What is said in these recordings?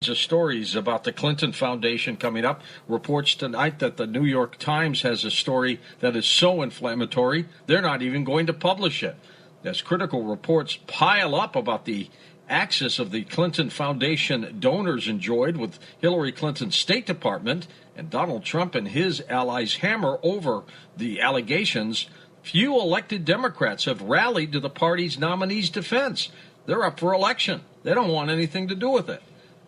of stories about the Clinton Foundation coming up. Reports tonight that the New York Times has a story that is so inflammatory, they're not even going to publish it. As critical reports pile up about the access of the Clinton Foundation donors enjoyed with Hillary Clinton's State Department and Donald Trump and his allies hammer over the allegations, few elected Democrats have rallied to the party's nominee's defense. They're up for election. They don't want anything to do with it.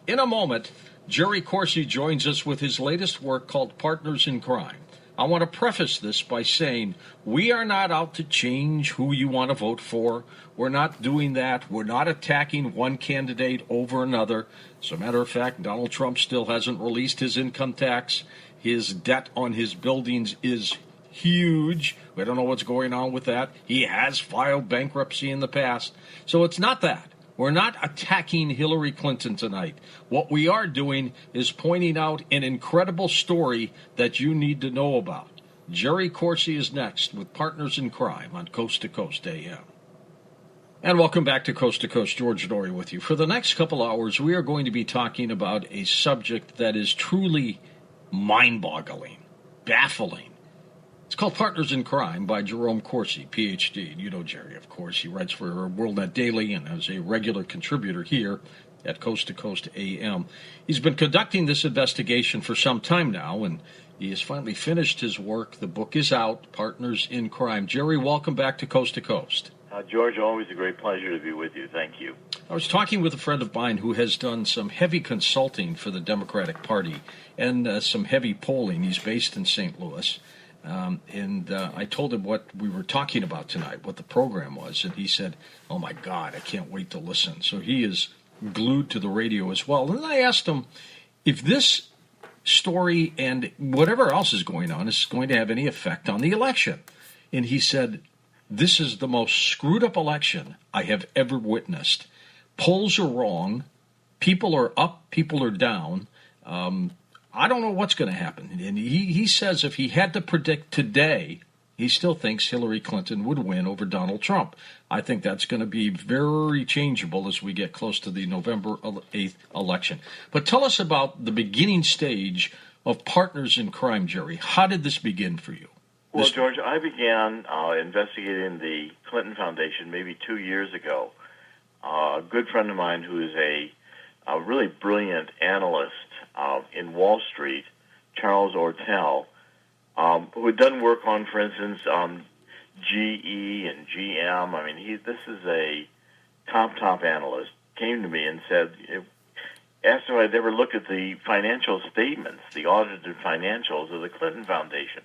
In a moment, Jerry Corsi joins us with his latest work called Partners in Crime. I want to preface this by saying we are not out to change who you want to vote for. We're not doing that. We're not attacking one candidate over another. As a matter of fact, Donald Trump still hasn't released his income tax. His debt on his buildings is huge. We don't know what's going on with that. He has filed bankruptcy in the past. So it's not that. We're not attacking Hillary Clinton tonight. What we are doing is pointing out an incredible story that you need to know about. Jerry Corsi is next with Partners in Crime on Coast to Coast AM. And welcome back to Coast to Coast. George Noory with you. For the next couple hours, we are going to be talking about a subject that is truly mind-boggling, baffling. It's called Partners in Crime by Jerome Corsi, Ph.D. You know Jerry, of course. He writes for WorldNet Daily and is a regular contributor here at Coast to Coast AM. He's been conducting this investigation for some time now, and he has finally finished his work. The book is out, Partners in Crime. Jerry, welcome back to Coast to Coast. George, always a great pleasure to be with you. Thank you. I was talking with a friend of mine who has done some heavy consulting for the Democratic Party and some heavy polling. He's based in St. Louis. And I told him what we were talking about tonight, what the program was, and he said, "Oh my God, I can't wait to listen." So he is glued to the radio as well. And I asked him if this story and whatever else is going on is going to have any effect on the election. And he said, "This is the most screwed up election I have ever witnessed. Polls are wrong. People are up. People are down. I don't know what's going to happen." And he says if he had to predict today, he still thinks Hillary Clinton would win over Donald Trump. I think that's going to be very changeable as we get close to the November 8th election. But tell us about the beginning stage of Partners in Crime, Jerry. How did this begin for you? Well, George, I began investigating the Clinton Foundation maybe 2 years ago. A good friend of mine who is a really brilliant analyst in Wall Street, Charles Ortel, who had done work on, for instance, GE and GM. I mean, this is a top analyst, came to me and said, asked if I'd ever looked at the financial statements, the audited financials of the Clinton Foundation.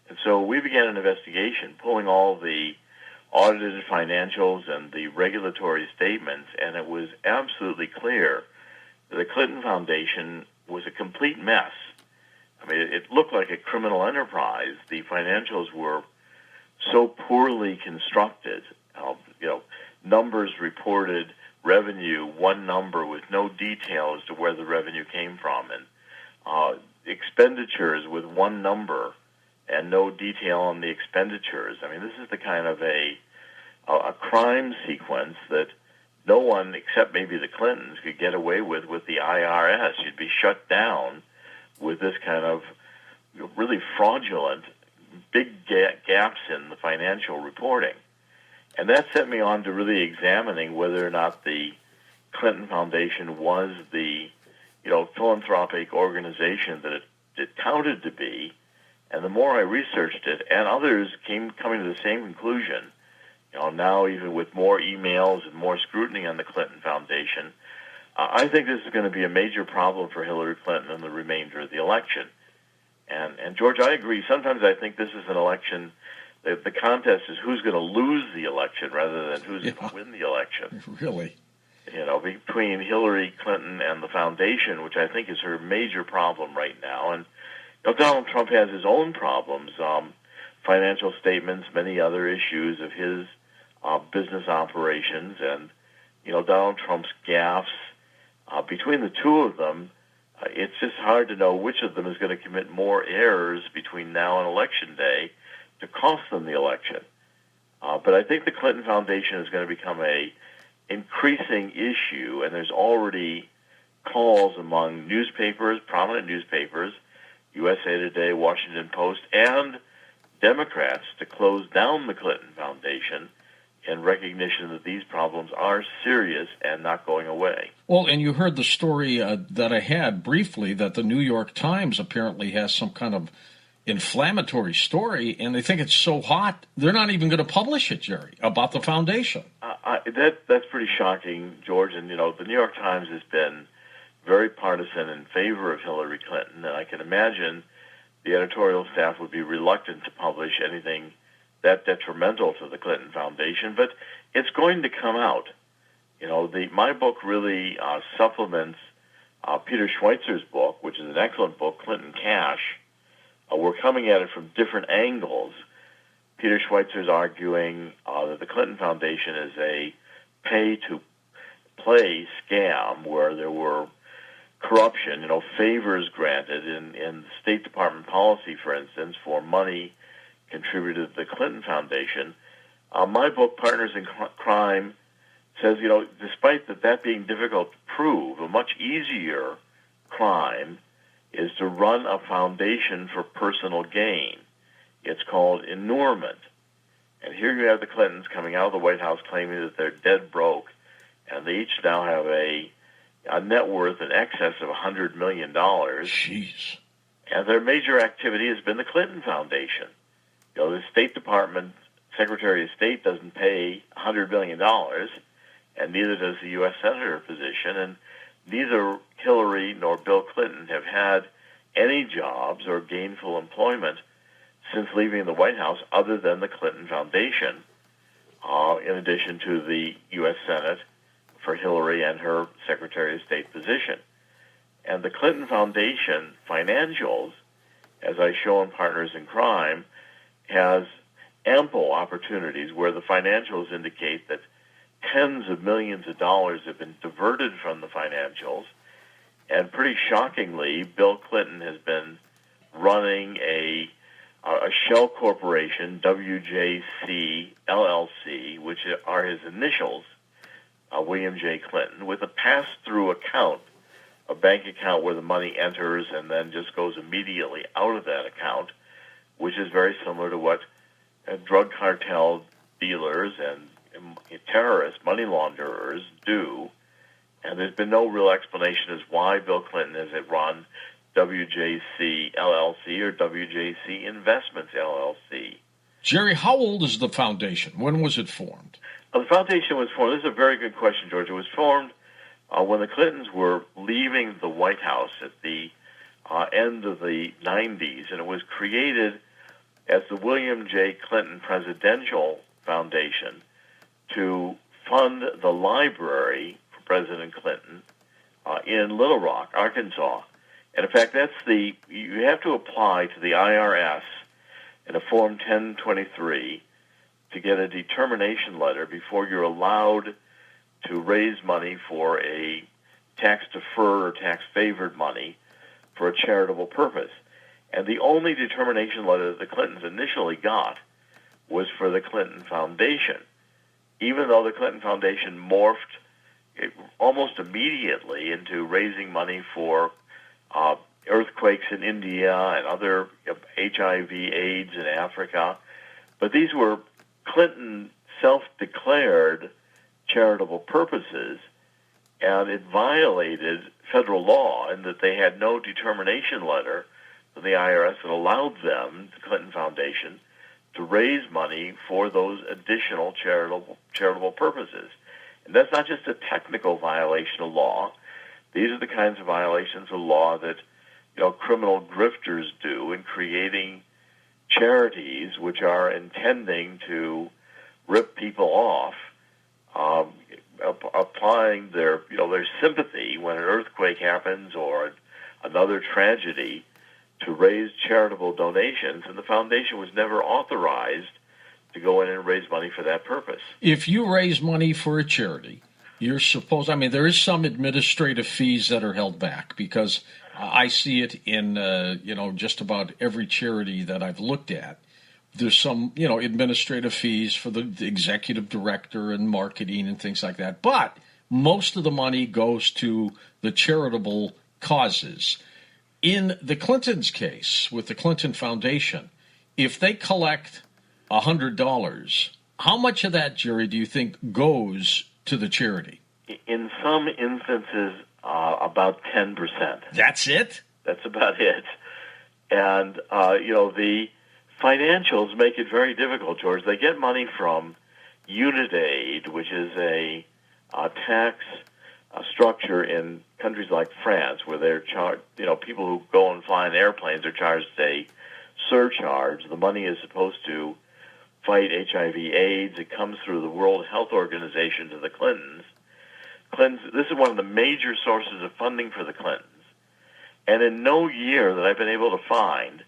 And so we began an investigation, pulling all the audited financials and the regulatory statements, and it was absolutely clear that the Clinton Foundation was a complete mess. I mean, it looked like a criminal enterprise. The financials were so poorly constructed. Numbers reported revenue, one number with no detail as to where the revenue came from, and expenditures with one number and no detail on the expenditures. I mean, this is the kind of a crime sequence that no one except maybe the Clintons could get away with the IRS. You'd be shut down with this kind of really fraudulent, big gaps in the financial reporting. And that set me on to really examining whether or not the Clinton Foundation was the, philanthropic organization that it touted to be. And the more I researched it, and others coming to the same conclusion, now even with more emails and more scrutiny on the Clinton Foundation, I think this is going to be a major problem for Hillary Clinton in the remainder of the election. And George, I agree. Sometimes I think this is an election, the contest is who's going to lose the election rather than who's going to win the election. Really? Between Hillary Clinton and the Foundation, which I think is her major problem right now. And Donald Trump has his own problems, financial statements, many other issues of his business operations, and Donald Trump's gaffes. Between the two of them, it's just hard to know which of them is going to commit more errors between now and Election Day to cost them the election. But I think the Clinton Foundation is going to become a increasing issue, and there's already calls among newspapers, prominent newspapers, USA Today, Washington Post, and Democrats to close down the Clinton Foundation in recognition that these problems are serious and not going away. Well, and you heard the story that I had briefly that the New York Times apparently has some kind of inflammatory story, and they think it's so hot, they're not even going to publish it, Jerry, about the foundation. That's pretty shocking, George. And, the New York Times has been very partisan in favor of Hillary Clinton, and I can imagine the editorial staff would be reluctant to publish anything that detrimental to the Clinton Foundation, but it's going to come out. My book really supplements Peter Schweizer's book, which is an excellent book, Clinton Cash. We're coming at it from different angles. Peter Schweizer's arguing that the Clinton Foundation is a pay-to-play scam where there were corruption, favors granted in State Department policy, for instance, for money contributed to the Clinton Foundation. My book, Partners in Crime, says, despite that being difficult to prove, a much easier crime is to run a foundation for personal gain. It's called inurement. And here you have the Clintons coming out of the White House claiming that they're dead broke, and they each now have a net worth in excess of $100 million. Jeez. And their major activity has been the Clinton Foundation. The State Department Secretary of State doesn't pay $100 million, and neither does the U.S. Senator position, and neither Hillary nor Bill Clinton have had any jobs or gainful employment since leaving the White House other than the Clinton Foundation, in addition to the U.S. Senate for Hillary and her Secretary of State position. And the Clinton Foundation financials, as I show in Partners in Crime, has ample opportunities where the financials indicate that tens of millions of dollars have been diverted from the financials. And pretty shockingly, Bill Clinton has been running a shell corporation, WJC LLC, which are his initials, William J. Clinton, with a pass-through account, a bank account where the money enters and then just goes immediately out of that account, which is very similar to what drug cartel dealers and terrorists, money launderers do. And there's been no real explanation as why Bill Clinton has run WJC LLC or WJC Investments LLC. Jerry, how old is the foundation? When was it formed? The foundation was formed. This is a very good question, George. It was formed when the Clintons were leaving the White House at the end of the 90s, and it was created as the William J. Clinton Presidential Foundation to fund the library for President Clinton in Little Rock, Arkansas. And in fact, you have to apply to the IRS in a Form 1023 to get a determination letter before you're allowed to raise money for a tax-deferred or tax-favored money for a charitable purpose. And the only determination letter that the Clintons initially got was for the Clinton Foundation, even though the Clinton Foundation morphed almost immediately into raising money for earthquakes in India and other HIV, AIDS in Africa. But these were Clinton self-declared charitable purposes, and it violated federal law in that they had no determination letter from the IRS that allowed them, the Clinton Foundation, to raise money for those additional charitable purposes. And that's not just a technical violation of law. These are the kinds of violations of law that criminal grifters do in creating charities which are intending to rip people off, applying their sympathy when an earthquake happens or another tragedy to raise charitable donations, and the foundation was never authorized to go in and raise money for that purpose. If you raise money for a charity, you're supposed, there is some administrative fees that are held back, because I see it in, just about every charity that I've looked at. There's some, administrative fees for the executive director and marketing and things like that. But most of the money goes to the charitable causes. In the Clintons' case, with the Clinton Foundation, if they collect $100, how much of that, Jerry, do you think goes to the charity? In some instances, about 10%. That's it? That's about it. And, the financials make it very difficult, George. They get money from UnitAid, which is a tax structure in countries like France, where they're charged, people who go and fly in airplanes are charged a surcharge. The money is supposed to fight HIV/AIDS. It comes through the World Health Organization to the Clintons. This is one of the major sources of funding for the Clintons. And in no year that I've been able to find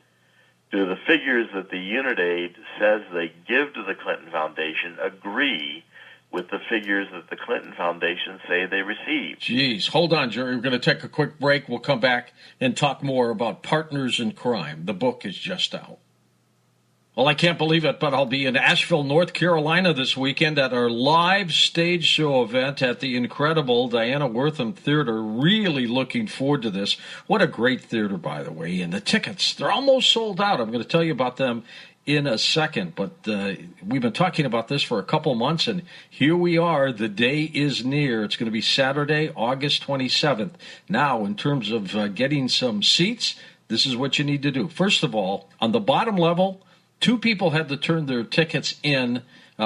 do the figures that the UnitAid says they give to the Clinton Foundation agree with the figures that the Clinton Foundation say they receive. Geez, hold on, Jerry. We're going to take a quick break. We'll come back and talk more about Partners in Crime. The book is just out. Well, I can't believe it, but I'll be in Asheville, North Carolina this weekend at our live stage show event at the incredible Diana Wortham Theater. Really looking forward to this. What a great theater, by the way. And the tickets, they're almost sold out. I'm going to tell you about them in a second, but we've been talking about this for a couple months, and here we are. The day is near. It's going to be Saturday, August 27th. Now, in terms of getting some seats, this is what you need to do. First of all, on the bottom level, 2 people had to turn their tickets in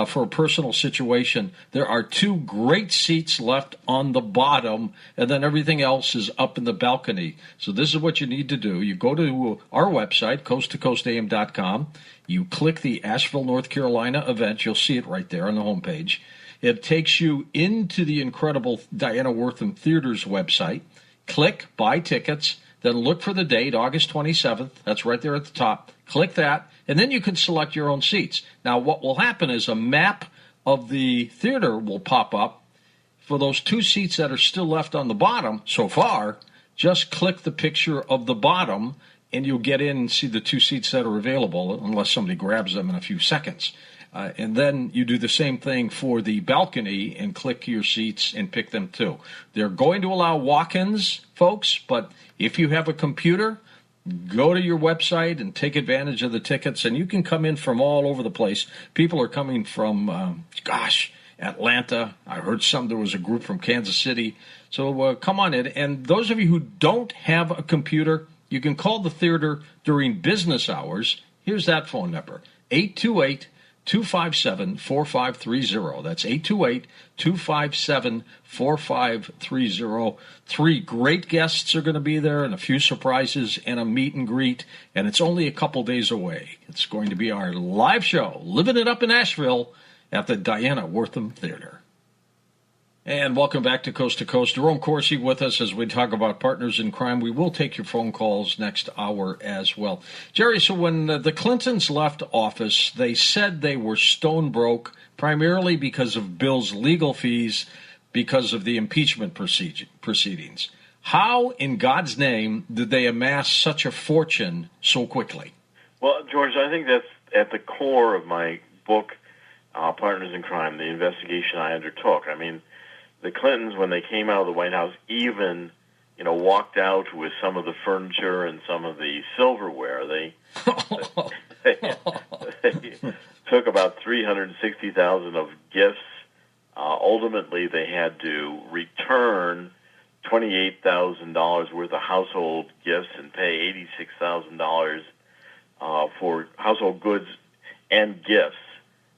for a personal situation. There are 2 great seats left on the bottom, and then everything else is up in the balcony. So this is what you need to do. You go to our website, coasttocoastam.com. You click the Asheville, North Carolina event. You'll see it right there on the homepage. It takes you into the incredible Diana Wortham Theater's website. Click Buy Tickets. Then look for the date, August 27th. That's right there at the top. Click that, and then you can select your own seats. Now, what will happen is a map of the theater will pop up. For those 2 seats that are still left on the bottom so far, just click the picture of the bottom, and you'll get in and see the 2 seats that are available, unless somebody grabs them in a few seconds. And then you do the same thing for the balcony and click your seats and pick them too. They're going to allow walk-ins, folks, but if you have a computer, go to your website and take advantage of the tickets, and you can come in from all over the place. People are coming from, Atlanta. I heard there was a group from Kansas City. So come on in. And those of you who don't have a computer, you can call the theater during business hours. Here's that phone number, 828-257-4530. That's 828-257-4530. 3 great guests are going to be there, and a few surprises and a meet and greet, and it's only a couple days away. It's going to be our live show, Living It Up in Asheville at the Diana Wortham Theater. And welcome back to Coast. Jerome Corsi with us as we talk about Partners in Crime. We will take your phone calls next hour as well. Jerry, so when the Clintons left office, they said they were stone broke, primarily because of Bill's legal fees, because of the impeachment proceedings. How, in God's name, did they amass such a fortune so quickly? Well, George, I think that's at the core of my book, Partners in Crime, the investigation I undertook. I mean, the Clintons, when they came out of the White House, even, walked out with some of the furniture and some of the silverware. They took about $360,000 of gifts. Ultimately, they had to return $28,000 worth of household gifts and pay $86,000 for household goods and gifts.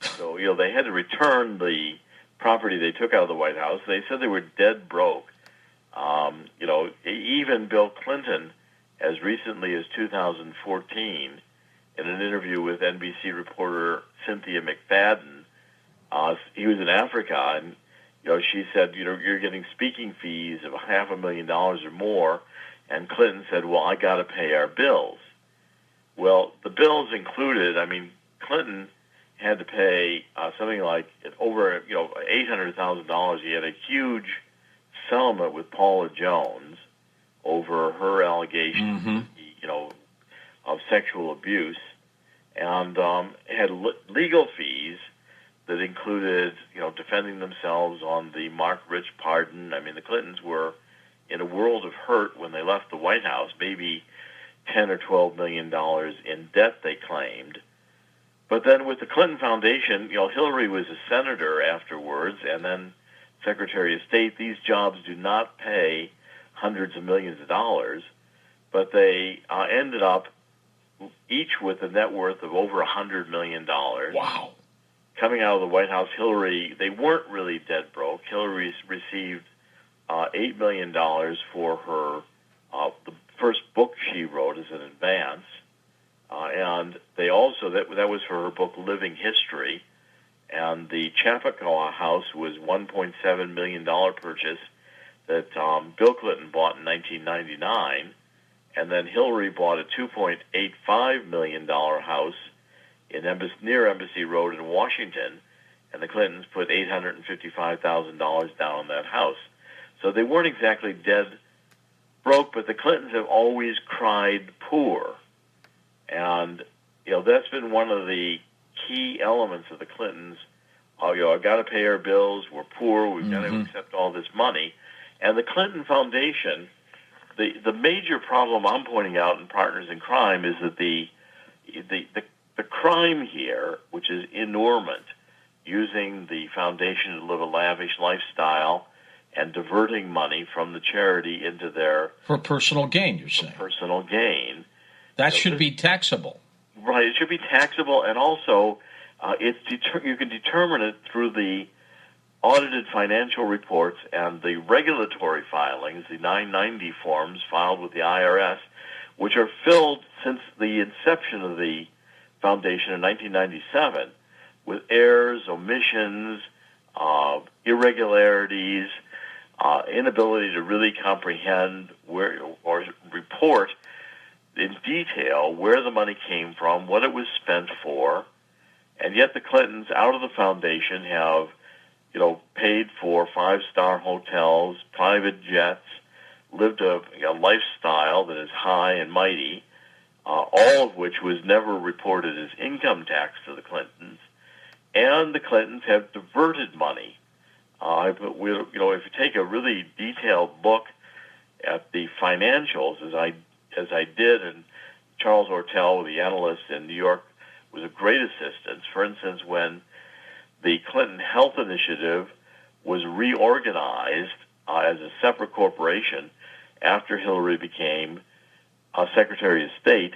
So, they had to return the property they took out of the White House. They said they were dead broke. Even Bill Clinton, as recently as 2014, in an interview with NBC reporter Cynthia McFadden, he was in Africa, and she said, you're getting speaking fees of $500,000 or more, and Clinton said, well, I got to pay our bills. Well, the bills included, Clinton had to pay something like over $800,000. He had a huge settlement with Paula Jones over her allegations, of sexual abuse, and had legal fees that included, defending themselves on the Mark Rich pardon. I mean, the Clintons were in a world of hurt when they left the White House, maybe $10 or $12 million in debt they claimed. But then with the Clinton Foundation, Hillary was a senator afterwards and then Secretary of State. These jobs do not pay hundreds of millions of dollars, but they ended up each with a net worth of over $100 million. Wow. Coming out of the White House, Hillary, they weren't really dead broke. Hillary received $8 million for her the first book she wrote as an advance. And they also, that was for her book Living History. And the Chappaqua House was $1.7 million purchase that Bill Clinton bought in 1999. And then Hillary bought a $2.85 million house in near Embassy Road in Washington. And the Clintons put $855,000 down on that house. So they weren't exactly dead broke, but the Clintons have always cried poor. And, that's been one of the key elements of the Clintons. I've got to pay our bills. We're poor. We've got to accept all this money. And the Clinton Foundation, the major problem I'm pointing out in Partners in Crime is that the crime here, which is enormous, using the foundation to live a lavish lifestyle and diverting money from the charity into their... For personal gain, you're saying. Personal gain. That should be taxable. Right, it should be taxable, and also you can determine it through the audited financial reports and the regulatory filings, the 990 forms filed with the IRS, which are filled since the inception of the foundation in 1997 with errors, omissions, irregularities, inability to really comprehend or report in detail where the money came from, what it was spent for, and yet the Clintons, out of the foundation, have, paid for five-star hotels, private jets, lived a lifestyle that is high and mighty, all of which was never reported as income tax to the Clintons, and the Clintons have diverted money. If you take a really detailed look at the financials, as I did, and Charles Ortel, the analyst in New York, was a great assistance. For instance, when the Clinton Health Initiative was reorganized as a separate corporation after Hillary became Secretary of State,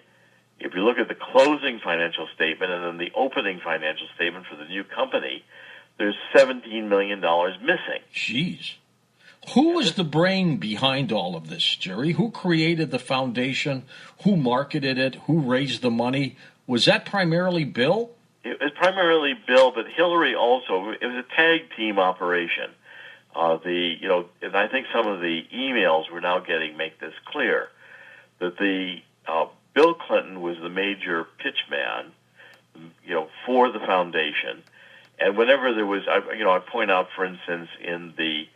if you look at the closing financial statement and then the opening financial statement for the new company, there's $17 million missing. Jeez. Who was the brain behind all of this, Jerry? Who created the foundation? Who marketed it? Who raised the money? Was that primarily Bill? It was primarily Bill, but Hillary also. It was a tag team operation. And I think some of the emails we're now getting make this clear that Bill Clinton was the major pitchman, for the foundation. And whenever there was, I point out, for instance, in the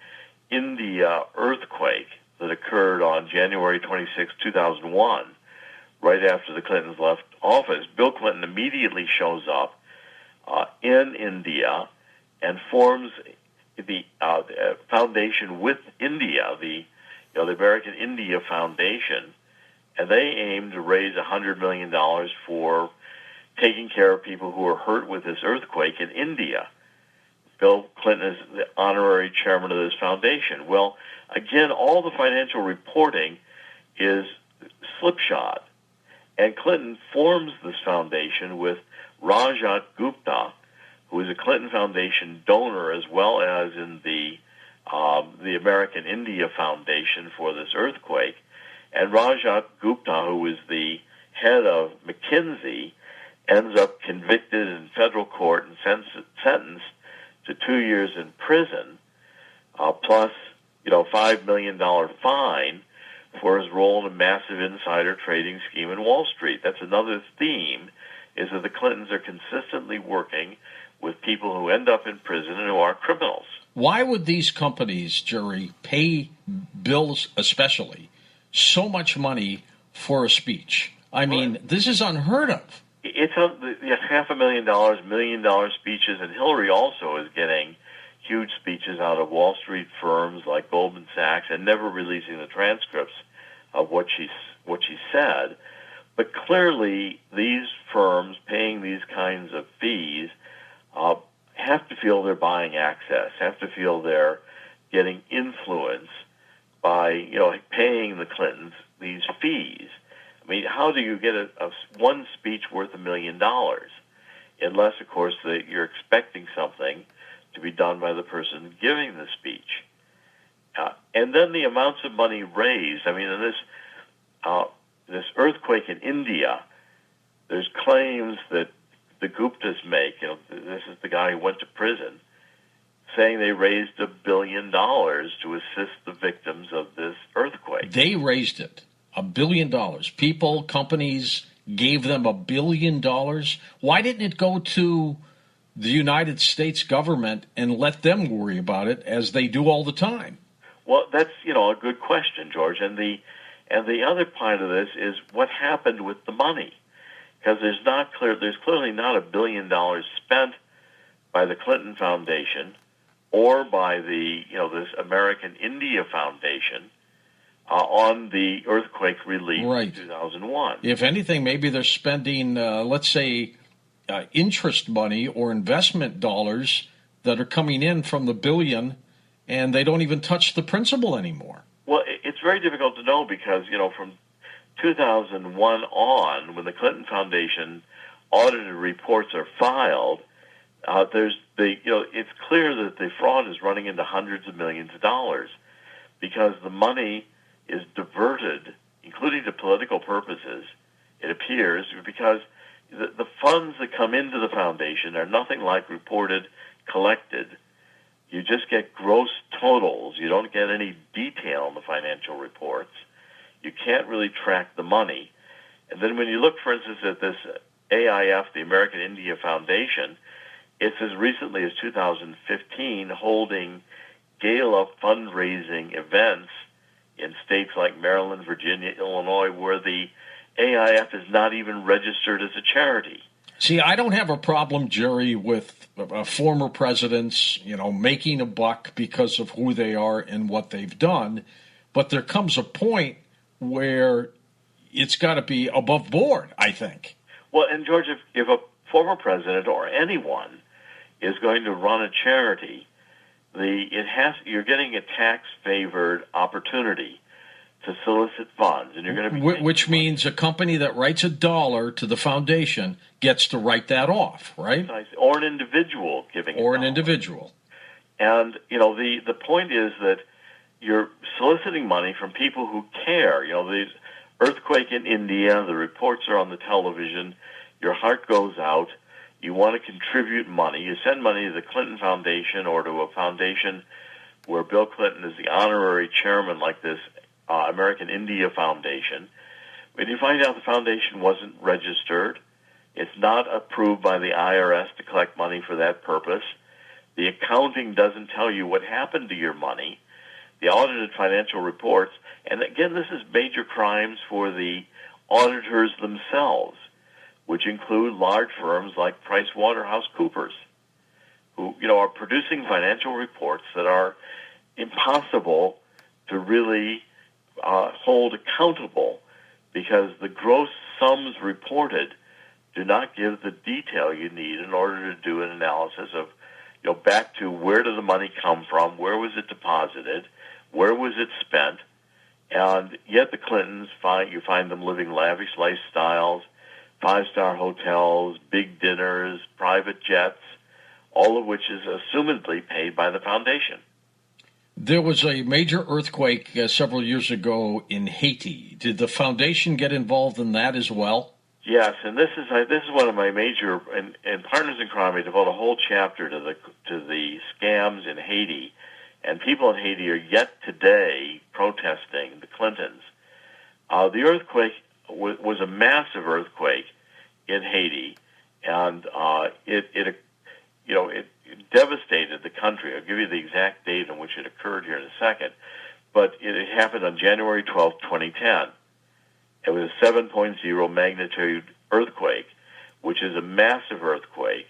India earthquake that occurred on January 26, 2001, right after the Clintons left office, Bill Clinton immediately shows up in India and forms the foundation with India, the American India Foundation, and they aim to raise $100 million for taking care of people who were hurt with this earthquake in India. Bill Clinton is the honorary chairman of this foundation. Well, again, all the financial reporting is slipshod. And Clinton forms this foundation with Rajat Gupta, who is a Clinton Foundation donor, as well as in the American India Foundation for this earthquake. And Rajat Gupta, who is the head of McKinsey, ends up convicted in federal court and sentenced to 2 years in prison, plus $5 million fine for his role in a massive insider trading scheme in Wall Street. That's another theme, is that the Clintons are consistently working with people who end up in prison and who are criminals. Why would these companies, Jerry, pay Bills especially so much money for a speech? I mean, this is unheard of. It's $500,000, $1 million speeches, and Hillary also is getting huge speeches out of Wall Street firms like Goldman Sachs, and never releasing the transcripts of what she said. But clearly, these firms paying these kinds of fees have to feel they're buying access, have to feel they're getting influence by paying the Clintons these fees. I mean, how do you get one speech worth $1 million? Unless, of course, that you're expecting something to be done by the person giving the speech. And then the amounts of money raised. I mean, in this earthquake in India, there's claims that the Guptas make. This is the guy who went to prison, saying they raised $1 billion to assist the victims of this earthquake. They raised it. $1 billion. People, companies gave them $1 billion. Why didn't it go to the United States government and let them worry about it as they do all the time? Well, that's a good question, George. And the other part of this is what happened with the money, because there's clearly not $1 billion spent by the Clinton Foundation or by the this American India Foundation on the earthquake relief in 2001. If anything, maybe they're spending, let's say, interest money or investment dollars that are coming in from the billion, and they don't even touch the principal anymore. Well, it's very difficult to know because, from 2001 on, when the Clinton Foundation audited reports are filed, it's clear that the fraud is running into hundreds of millions of dollars because the money is diverted, including to political purposes, it appears, because the funds that come into the foundation are nothing like reported collected. You just get gross totals. You don't get any detail in the financial reports. You can't really track the money. And then when you look, for instance, at this AIF, the American India Foundation, it's as recently as 2015 holding gala fundraising events in states like Maryland, Virginia, Illinois, where the AIF is not even registered as a charity. See, I don't have a problem, Jerry, with former presidents, making a buck because of who they are and what they've done. But there comes a point where it's got to be above board, I think. Well, and George, if a former president or anyone is going to run a charity, you're getting a tax-favored opportunity to solicit funds, and you're going to be which means a company that writes $1 to the foundation gets to write that off, right? Or an individual giving or an individual. And the point is that you're soliciting money from people who care. The earthquake in India, the reports are on the television. Your heart goes out. You want to contribute money. You send money to the Clinton Foundation or to a foundation where Bill Clinton is the honorary chairman, like this American India Foundation. When you find out the foundation wasn't registered, it's not approved by the IRS to collect money for that purpose. The accounting doesn't tell you what happened to your money. The audited financial reports, and again, this is major crimes for the auditors themselves, which include large firms like PricewaterhouseCoopers, who are producing financial reports that are impossible to really hold accountable because the gross sums reported do not give the detail you need in order to do an analysis of, back to where did the money come from, where was it deposited, where was it spent, and yet the Clintons, you find them living lavish lifestyles, 5-star hotels, big dinners, private jets, all of which is assumedly paid by the foundation. There was a major earthquake several years ago in Haiti. Did the foundation get involved in that as well? Yes, and this is one of my major, and Partners in Crime, we devote a whole chapter to the scams in Haiti, and people in Haiti are yet today protesting the Clintons. The earthquake was a massive earthquake in Haiti, and it devastated the country. I'll give you the exact date on which it occurred here in a second, but it happened on January 12, 2010. It was a 7.0 magnitude earthquake, which is a massive earthquake,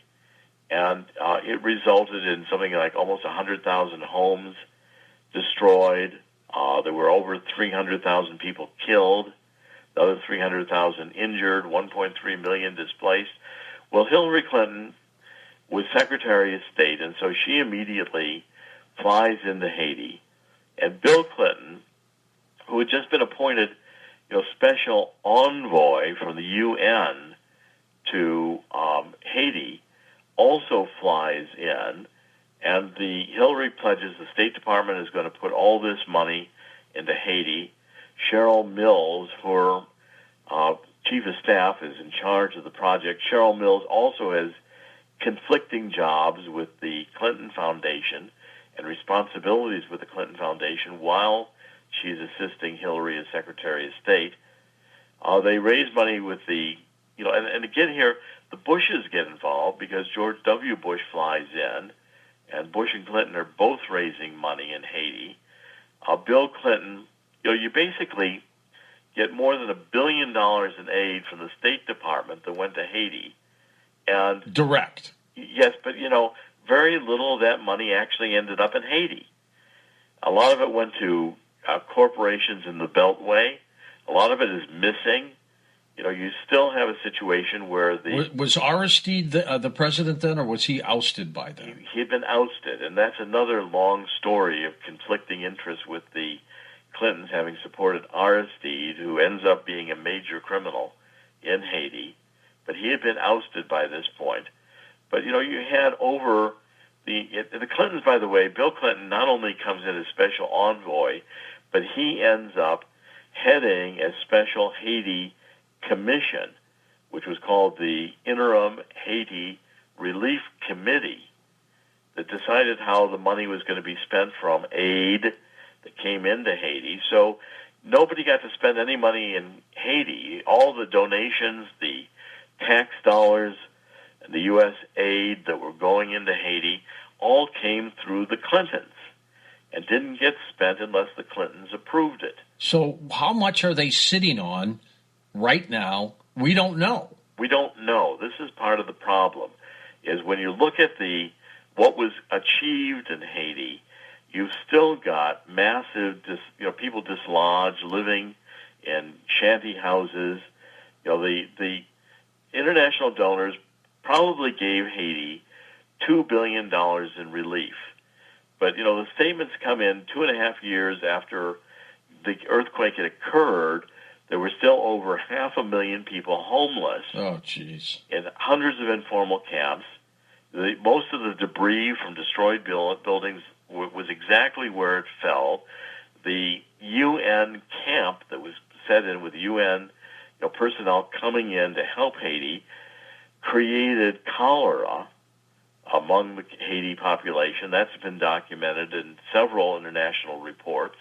and it resulted in something like almost 100,000 homes destroyed. There were over 300,000 people killed, another 300,000 injured, 1.3 million displaced. Well, Hillary Clinton was Secretary of State, and so she immediately flies into Haiti. And Bill Clinton, who had just been appointed, special envoy from the UN to Haiti, also flies in. And the Hillary pledges the State Department is going to put all this money into Haiti. Cheryl Mills, her chief of staff, is in charge of the project. Cheryl Mills also has conflicting jobs with the Clinton Foundation and responsibilities with the Clinton Foundation while she's assisting Hillary as Secretary of State. They raise money with and again here, the Bushes get involved because George W. Bush flies in, and Bush and Clinton are both raising money in Haiti. Bill Clinton, you basically get more than $1 billion in aid from the State Department that went to Haiti. And direct. Yes, but, very little of that money actually ended up in Haiti. A lot of it went to corporations in the Beltway. A lot of it is missing. You still have a situation where Was Aristide the president then, or was he ousted by then? He had been ousted, and that's another long story of conflicting interests with the Clintons having supported Aristide, who ends up being a major criminal in Haiti. But he had been ousted by this point. But, you had over the Clintons, by the way, Bill Clinton not only comes in as special envoy, but he ends up heading a special Haiti commission, which was called the Interim Haiti Relief Committee, that decided how the money was going to be spent from aid that came into Haiti. So nobody got to spend any money in Haiti. All the donations, the tax dollars, and the U.S. aid that were going into Haiti all came through the Clintons and didn't get spent unless the Clintons approved it. So how much are they sitting on right now? We don't know. We don't know. This is part of the problem, is when you look at what was achieved in Haiti, you've still got massive, people dislodged, living in shanty houses. The international donors probably gave Haiti $2 billion in relief. But, the statements come in 2.5 years after the earthquake had occurred. There were still over 500,000 people homeless. Oh, jeez. In hundreds of informal camps. Most of the debris from destroyed buildings was exactly where it fell. The UN camp that was set in with UN personnel coming in to help Haiti created cholera among the Haiti population. That's been documented in several international reports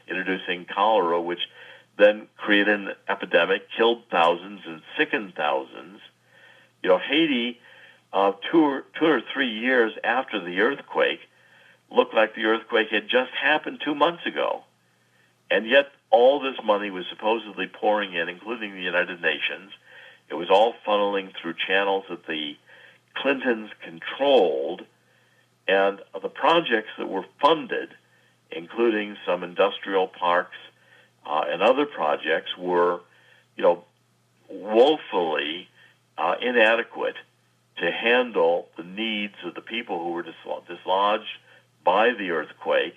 introducing cholera, which then created an epidemic, killed thousands and sickened thousands. Haiti, 2 or 3 years after the earthquake, looked like the earthquake had just happened 2 months ago. And yet all this money was supposedly pouring in, including the United Nations. It was all funneling through channels that the Clintons controlled, and the projects that were funded, including some industrial parks and other projects, were, woefully inadequate to handle the needs of the people who were dislodged by the earthquake.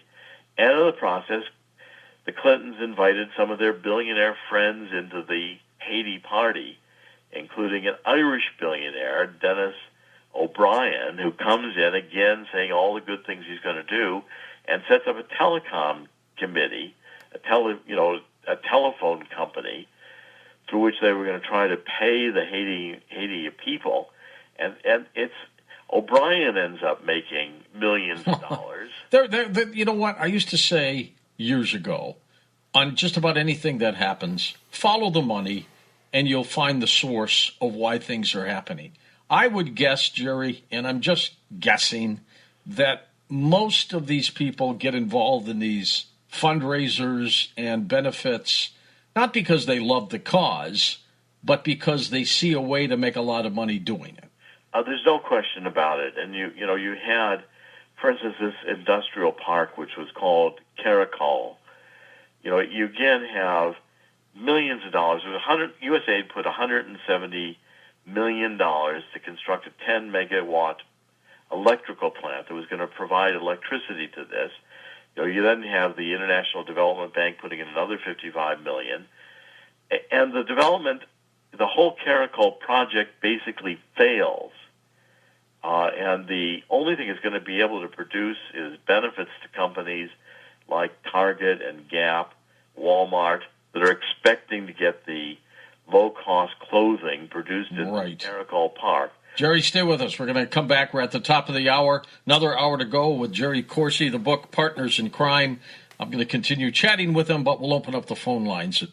And in the process, the Clintons invited some of their billionaire friends into the Haiti party, including an Irish billionaire, Dennis O'Brien, who comes in again saying all the good things he's going to do, and sets up a telecom committee, a telephone company, through which they were going to try to pay the Haiti people, and it's O'Brien ends up making millions of dollars. You know what? I used to say years ago, on just about anything that happens, follow the money, and you'll find the source of why things are happening. I would guess, Jerry, and I'm just guessing, that most of these people get involved in these fundraisers and benefits, not because they love the cause, but because they see a way to make a lot of money doing it. There's no question about it. And you had, for instance, this industrial park, which was called Caracol. You again have millions of dollars. USAID put $170 million to construct a 10 megawatt electrical plant that was going to provide electricity to this. You then have the International Development Bank putting in another $55 million. And the whole Caracol project basically fails. And the only thing it's going to be able to produce is benefits to companies like Target and Gap, Walmart, that are expecting to get the low-cost clothing produced in Caracol Park. Jerry, stay with us. We're going to come back. We're at the top of the hour. Another hour to go with Jerry Corsi, the book Partners in Crime. I'm going to continue chatting with him, but we'll open up the phone lines at